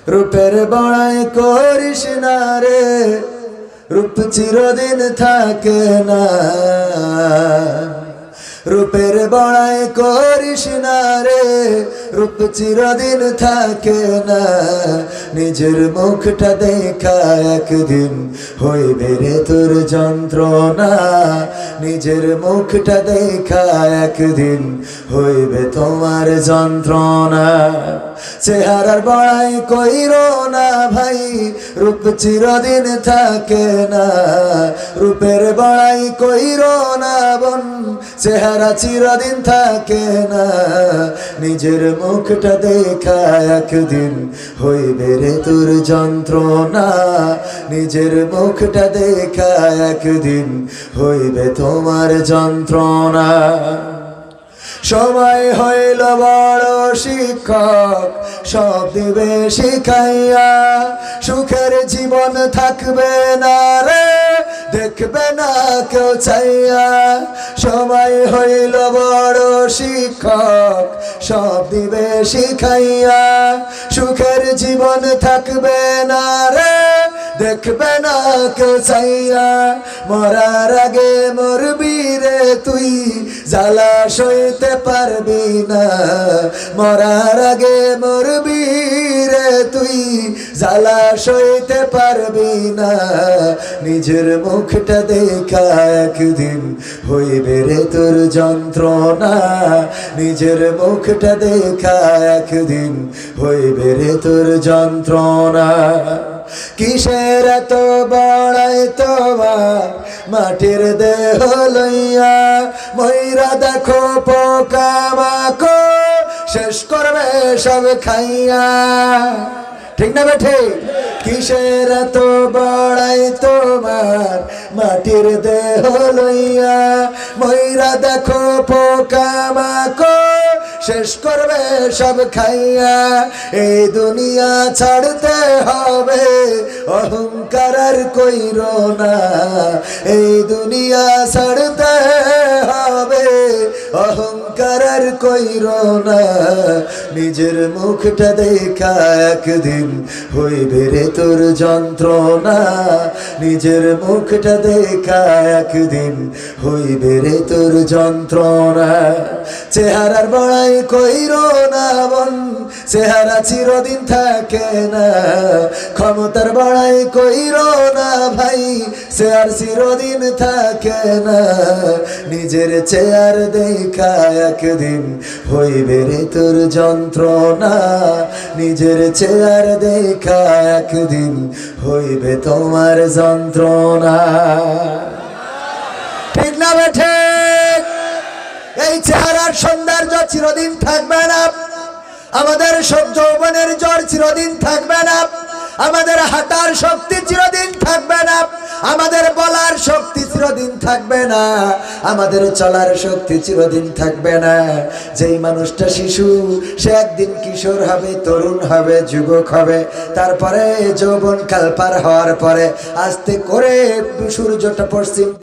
রূপের বড়াই করিস না রে, রূপ চিরদিন থাকে না। রূপের বড়াই করিস না রে, রূপ চিরদিন থাকে না। নিজের মুখটা দেখা একদিন হইবে রে তোর যন্ত্রণা। নিজের মুখটা দেখা একদিন হইবে তোমার যন্ত্রণা। চেহারার বড়াই কইরো না ভাই, রূপ চিরদিন থাকে না। রূপের বড়াই কইরো না বোন, চেহারা চিরদিন থাকে না। নিজের মুখটা দেখা একদিন হইবে রে তোর যন্ত্রণা। নিজের মুখটা দেখা একদিন হইবে তোমার যন্ত্রণা। সময় হইল বড় শিক্ষক, সব দিবে শিখাইয়া। সুখের জীবন থাকবে না রে, দেখবে না কেউ চাইয়া। সময় হইল বড় শিক্ষক, সব দিবে শিখাইয়া। সুখের জীবন থাকবে না রে, দেখবে না কেউ চাইয়া। মরার আগে মরবি রে তুই, জ্বালা সইতে পারবি না। মরার আগে মরবি রে তুই, জ্বালা সইতে পারবি না। নিজের মুখটা দেখা একদিন হইবে রে তোর যন্ত্রণা। নিজের মুখটা দেখা একদিন হইবে রে তোর যন্ত্রণা। কিসের এত বড়াই তোমার মাটির দেহ লইয়া। ময়রা দেখো পোকা মাকড়, শেষ করবে সব খাইয়া। ঠিক না বেঠে? কিসের এত বড়াই তোমার মাটির দেহ লইয়া। ময়রা দেখো পোকা মাকড়, শেষ করবে সব খাইয়া। এই দুনিয়া ছাড়তে হবে, অহংকার আর কইরো না। এই দুনিয়া ছাড়তে হবে, অহংকার আর কইরো না। নিজের মুখটা দেখা একদিন হইবে রে তোর যন্ত্রণা। নিজের মুখটা দেখা একদিন হইবে রে তোর যন্ত্রণা। চেহারার বড়াই কইরো না বোন, চেহারা চিরদিন থাকে না। ক্ষমতার বড়াই কইরো না ভাই, চেয়ার চিরদিন থাকে না। নিজের চেয়ার দেখা একদিন হইবে রে তোর যন্ত্রণা। নিজের চেয়ার দেখা একদিন হইবে তোমার যন্ত্রণা। ঠিক না বেঠে? এই চেহারার সৌন্দর্য চিরদিন থাকবে না। আমাদের সব যৌবনের জ্বর চিরদিন থাকবে না। আমাদের হাঁটার শক্তি চিরদিন থাকবে না। আমাদের বলার শক্তি চিরদিন থাকবে না। আমাদের চলার শক্তি চিরদিন থাকবে না। যেই মানুষটা শিশু, সে একদিন কিশোর হবে, তরুণ হবে, যুবক হবে। তারপরে যৌবন কাল পার হওয়ার পরে আস্তে করে সূর্যটা পশ্চিম